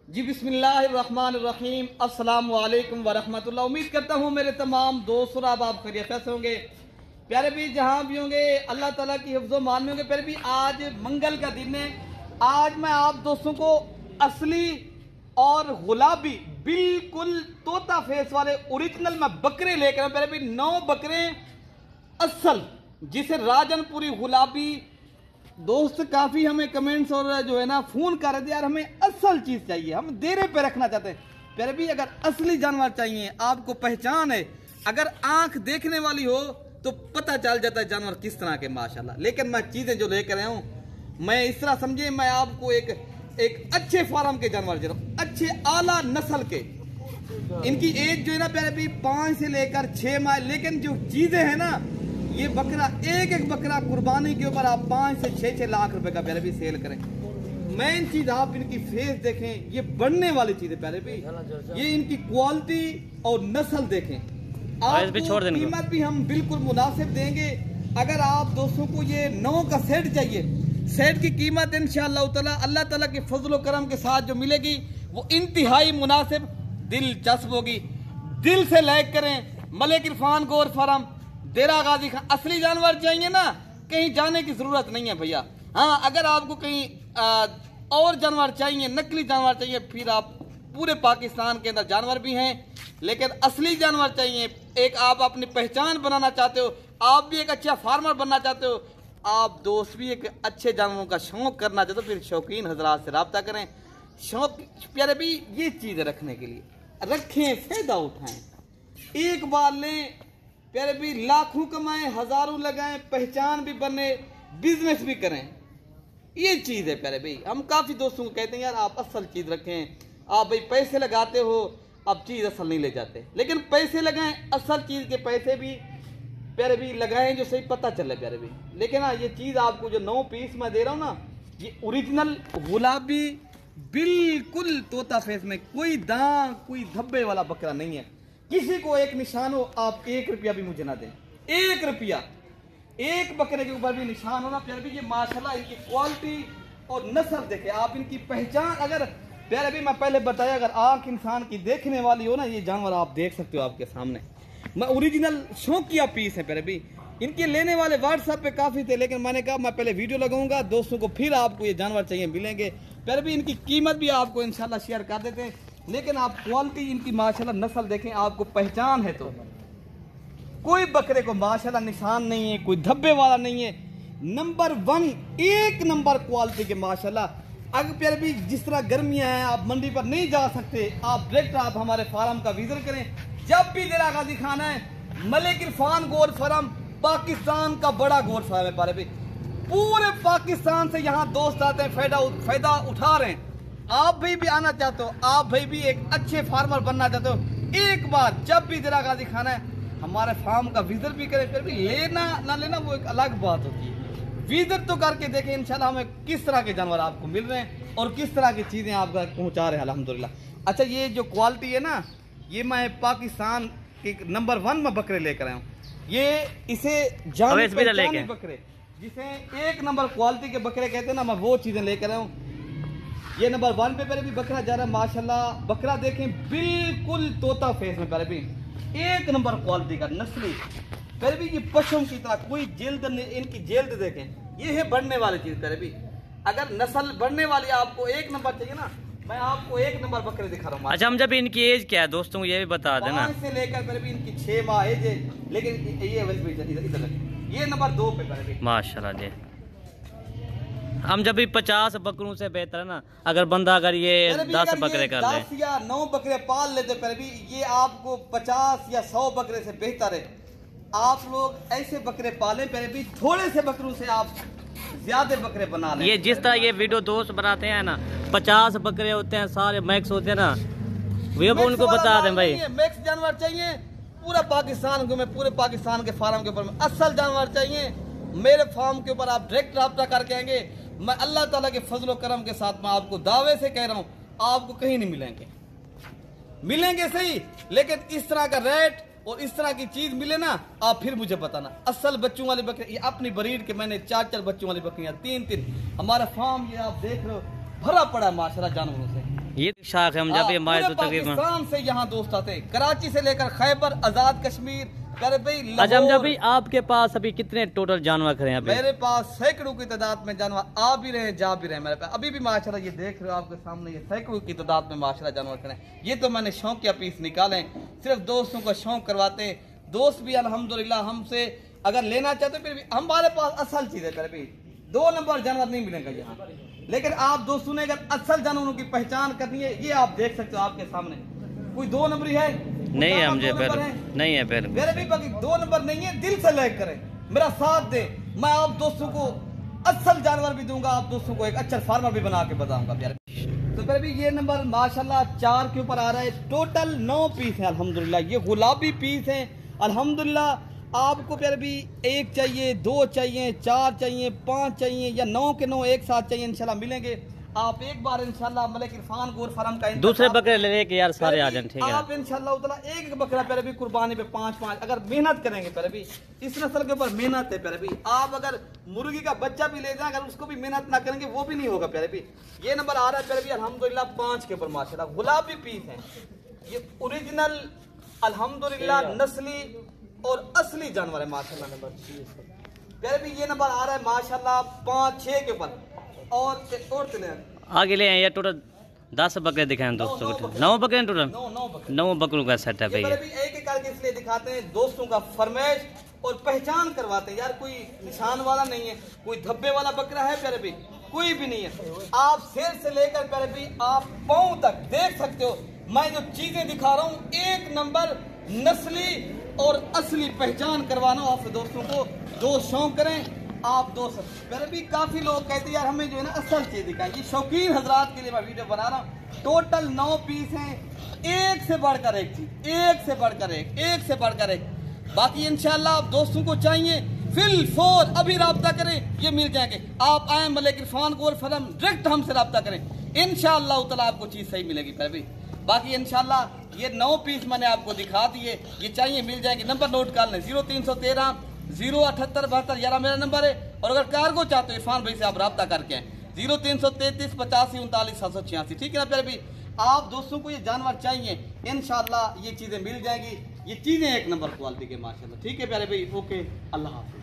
जी बिस्मिल्लाहिर्रहमानिर्रहीम, अस्सलाम वालेकुम वरहमतुल्लाह। उम्मीद करता हूँ मेरे तमाम दोस्त और आप खैरियत से होंगे। प्यारे भी जहाँ भी होंगे अल्लाह ताला की हिफ्ज़ो मान में होंगे। प्यारे भी आज मंगल का दिन है। आज मैं आप दोस्तों को असली और गुलाबी बिल्कुल तोता फेस वाले ओरिजिनल मैं बकरे लेकर आया। प्यारे भी 9 बकरे असल, जिसे राजनपुरी गुलाबी दोस्त काफी हमें कमेंट्स और जो है ना फोन कर रहे थे, यार हमें असल चीज चाहिए, हम देरे पे रखना चाहते हैं। फिर भी अगर असली जानवर चाहिए, आपको पहचान है, अगर आंख देखने वाली हो तो पता चल जाता है जानवर किस तरह के माशाल्लाह। लेकिन मैं चीजें जो लेकर आया हूँ, मैं इस तरह समझे, मैं आपको एक अच्छे फार्म के जानवर दे रहा हूँ, अच्छे आला नस्ल के। इनकी एज जो है ना प्यारे भी 5 से लेकर 6 माह। लेकिन जो चीजें हैं ना, ये बकरा एक बकरा कुर्बानी के ऊपर आप 5 से 6 लाख रुपए का प्यारे भी सेल करें। मेन चीज आप इनकी फेस देखें, ये बढ़ने वाली चीज है प्यारे भी। ये इनकी क्वालिटी और नस्ल देखें। आपको कीमत भी हम बिल्कुल मुनासिब देंगे। अगर आप दोस्तों को ये 9 का सेट चाहिए, सेट की कीमत इंशाअल्लाह ताला अल्लाह ताला के फजल व करम के साथ जो मिलेगी वो इंतहाई मुनासिब दिलचस्प होगी। दिल से लाइक करें। मलिक इरफान गोर फार्म, डेरा गाजी खान। असली जानवर चाहिए ना, कहीं जाने की जरूरत नहीं है भैया। हाँ, अगर आपको कहीं और जानवर चाहिए, नकली जानवर चाहिए, फिर आप पूरे पाकिस्तान के अंदर जानवर भी हैं। लेकिन असली जानवर चाहिए, एक आप अपनी पहचान बनाना चाहते हो, आप भी एक अच्छा फार्मर बनना चाहते हो, आप दोस्त भी एक अच्छे जानवरों का शौक करना चाहते हो, फिर शौकीन हजरात से रब्ता करें। शौक प्यारे भी ये चीज रखने के लिए रखें, फायदा उठाएं, एक बार लें प्यारे भी, लाखों कमाएं, हजारों लगाएं, पहचान भी बने, बिजनेस भी करें। ये चीज है प्यारे भाई। हम काफी दोस्तों को कहते हैं यार आप असल चीज रखें, आप भाई पैसे लगाते हो, आप चीज असल नहीं ले जाते। लेकिन पैसे लगाएं, असल चीज के पैसे भी प्यारे भी लगाएं जो सही पता चले प्यारे भी। लेकिन हाँ, ये चीज आपको जो 9 पीस मैं दे रहा हूँ ना, ये ओरिजिनल गुलाबी बिल्कुल तोता फेस में, कोई दांत कोई धब्बे वाला बकरा नहीं है। किसी को एक निशान हो, आप 1 रुपया भी मुझे ना दें, 1 रुपया, एक बकरे के ऊपर भी निशान होना प्यारे भी। ये माशाल्लाह इनकी क्वालिटी और नस्ल देखे, आप इनकी पहचान। अगर प्यारे भी मैं पहले बताया, अगर आंख इंसान की देखने वाली हो ना, ये जानवर आप देख सकते हो आपके सामने। मैं ओरिजिनल शौकिया पीस है प्यारे भी। इनके लेने वाले व्हाट्सएप पे काफी थे, लेकिन मैंने कहा मैं पहले वीडियो लगाऊंगा दोस्तों को, फिर आपको ये जानवर चाहिए मिलेंगे प्यारे भी। इनकी कीमत भी आपको इंशाल्लाह शेयर कर देते हैं। लेकिन आप क्वालिटी इनकी माशाल्लाह नस्ल देखें, आपको पहचान है तो कोई बकरे को माशाल्लाह निशान नहीं है, कोई धब्बे वाला नहीं है। नंबर 1 1 नंबर क्वालिटी के माशाल्लाह। अगर प्यारे भी जिस तरह गर्मियां हैं, आप मंडी पर नहीं जा सकते, आप डायरेक्ट आप हमारे फार्म का विजिट करें। जब भी डेरा गाजी खाना है, मलिक इरफान गोर फार्म पाकिस्तान का बड़ा गोर फार्म है प्यारे भी। पूरे पाकिस्तान से यहाँ दोस्त आते हैं, फायदा उठा रहे हैं। आप भी आना चाहते हो, आप भी एक अच्छे फार्मर बनना चाहते हो, एक बार जब भी डेरा गाजी खाना है हमारे फार्म का विजिट भी करें। फिर भी लेना ना लेना वो एक अलग बात होती है, विजिट तो करके देखें इंशाल्लाह हमें किस तरह के जानवर आपको मिल रहे हैं और किस तरह की चीजें आपको पहुंचा रहे हैं अल्हम्दुलिल्लाह। अच्छा, ये जो क्वालिटी है ना, ये मैं पाकिस्तान के नंबर 1 में बकरे लेकर आया हूँ। ये इसे जाने बकरे, जिसे 1 नंबर क्वालिटी के बकरे कहते हैं ना, मैं वो चीजें लेकर आया हूँ। ये नंबर 1 पे पहले भी बकरा जा रहा है माशाल्लाह। बकरा देखें बिल्कुल तोता फेस में, पहले भी 1 नंबर क्वालिटी का नस्ली। पहले भी ये पशम की तरह, कोई जल्द, इनकी जल्द देखें, ये है बढ़ने वाली चीज। पहले भी अगर नस्ल बढ़ने वाली आपको 1 नंबर चाहिए ना, मैं आपको 1 नंबर बकरे दिखा रहा हूँ। अच्छा, हम जब इनकी एज क्या है दोस्तों ये भी बता देना। 5 से लेकर पहले भी इनकी 6 माह एज है। लेकिन ये नंबर 2 पे पहले भी माशाल्लाह जी। हम जब भी 50 बकरों से बेहतर है ना, अगर बंदा अगर ये 10 बकरे कर ले, 10 या 9 बकरे पाल लेते पहले भी, ये आपको 50 या 100 बकरे से बेहतर है। आप लोग ऐसे बकरे पालें पहले भी, थोड़े से बकरों से आप ज्यादा बकरे बना लें। ये जिस तरह ये वीडियो दोस्त बनाते हैं ना, 50 बकरे होते हैं, सारे मैक्स होते हैं ना, वे उनको बता दें भाई मैक्स जानवर चाहिए। पूरा पाकिस्तान घूमे, पूरे पाकिस्तान के फार्म के ऊपर असल जानवर चाहिए, मेरे फार्म के ऊपर आप डायरेक्ट रब्ता करके आएंगे। मैं अल्लाह ताला के फजल करम के साथ मैं आपको दावे से कह रहा हूँ, आपको कहीं नहीं मिलेंगे सही, लेकिन इस तरह का रेट और इस तरह की चीज मिले ना, आप फिर मुझे बताना। असल बच्चों वाली बकरी, ये अपनी ब्रीड के मैंने 4 बच्चों वाली बकरियां, 3 हमारा फार्म ये आप देख रहे हो भरा पड़ा है माशाल्लाह जानवरों से। ये शाख है हम जब ये हमारे पूरे तो तकरीबन पाकिस्तान से यहाँ दोस्त आते, कराची से लेकर खैबर, आजाद कश्मीर, भाई अच्छा हम जब भी आपके पास अभी कितने टोटल जानवर खड़े हैं? मेरे पास सैकड़ों की तादाद में जानवर आ भी रहे हैं, जा भी रहे हैं मेरे पास। अभी भी माशाल्लाह ये देख रहे हो आपके सामने, ये सैकड़ों की तादाद में माशाल्लाह जानवर खड़े हैं। ये तो मैंने शौकिया पीस निकाले, सिर्फ दोस्तों को शौक करवाते हैं। दोस्त भी अल्हम्दुलिल्लाह हमसे अगर लेना चाहते फिर भी हमारे पास असल चीज है। फिर भी 2 नंबर जानवर नहीं मिलेगा यहाँ, लेकिन आप दोस्तों ने अगर असल जानवरों की पहचान करनी है, ये आप देख सकते हो आपके सामने। कोई 2 नंबरी है नहीं है, मुझे नहीं है फिर मेरे भी बाकी 2 नंबर नहीं है। दिल से लाइक करें, मेरा साथ दे, मैं आप दोस्तों को असल जानवर भी दूंगा, आप दोस्तों को एक अच्छा फार्मर भी बना के बताऊंगा प्यारे। तो फिर भी ये नंबर माशाल्लाह 4 के ऊपर आ रहा है। टोटल 9 पीस है अल्हम्दुलिल्लाह। ये गुलाबी पीस है अल्हम्दुलिल्लाह। आपको प्यारे भी 1 चाहिए, 2 चाहिए, 4 चाहिए, 5 चाहिए या 9 के 9 एक साथ चाहिए, इंशाल्लाह मिलेंगे। आप एक बार इंशाल्लाह मलिक इरफान गोर फार्म का दूसरे बकरे ले के यार सारे आ जाए, ठीक है? आप इंशाल्लाह उतना एक बकरा प्यारे भी कुर्बानी पे 5-5 अगर मेहनत करेंगे प्यारे भी, इस नस्ल के ऊपर मेहनत है प्यारे भी। आप अगर मुर्गी का बच्चा भी ले जाए, अगर उसको भी मेहनत ना करेंगे वो भी नहीं होगा प्यारे भी। ये नंबर आ रहा है प्यारे भी अल्हम्दुलिल्लाह 5 के ऊपर माशाल्लाह। गुलाबी पीस है ये, ओरिजिनल अल्हम्दुलिल्लाह नस्ली और असली जानवर है माशाल्लाह। नंबर प्यारे भी ये नंबर आ रहा है माशाल्लाह 5-6 के ऊपर। और आगे ले आए टोटल 10 बकरे दिखाए दोस्तों को, 9 बकरे टोटल 9 बकरों का सेट है भैया। एक एक करके इसलिए दिखाते हैं, दोस्तों का फरमाइश और पहचान करवाते हैं। यार कोई निशान वाला नहीं है, कोई धब्बे वाला बकरा है प्यारे भी, कोई भी नहीं है। आप सिर से लेकर प्यारे भी आप पांव तक देख सकते हो। मैं जो चीजें दिखा रहा हूँ एक नंबर नस्ली और असली पहचान करवाना आप दोस्तों को। दो शौक करें आप दोस्त। मेरे भी काफी लोग कहते हैं यार हमें जो है ना असल चीज दिखाई। ये शौकीन हजरात के लिए मैं वीडियो बना रहा हूँ। टोटल 9 पीस हैं, एक से बढ़कर एक चीज, एक से बढ़कर एक से बढ़कर एक। बाकी इंशाल्लाह आप दोस्तों को चाहिए फिल फोर अभी राब्ता करें, ये मिल जाएंगे। आप आए मलिक इरफान गोर फार्म, डायरेक्ट हमसे राब्ता करें, इंशाल्लाह ताला आपको चीज सही मिलेगी। फिर भी बाकी इंशाल्लाह ये 9 पीस मैंने आपको दिखा दिए, ये चाहिए मिल जाएंगे। नंबर नोट कर लें 0313 07872 11 मेरा नंबर है। और अगर कार्गो चाहते हो इरफान भाई से आप रब्ता करके हैं 0333 85 39 786, ठीक है ना प्यारे भी। आप दोस्तों को ये जानवर चाहिए, इंशाल्लाह ये चीजें मिल जाएंगी। ये चीजें एक नंबर क्वालिटी के माशाल्लाह, ठीक है प्यारे भाई। ओके, अल्लाह हाफ़िज़।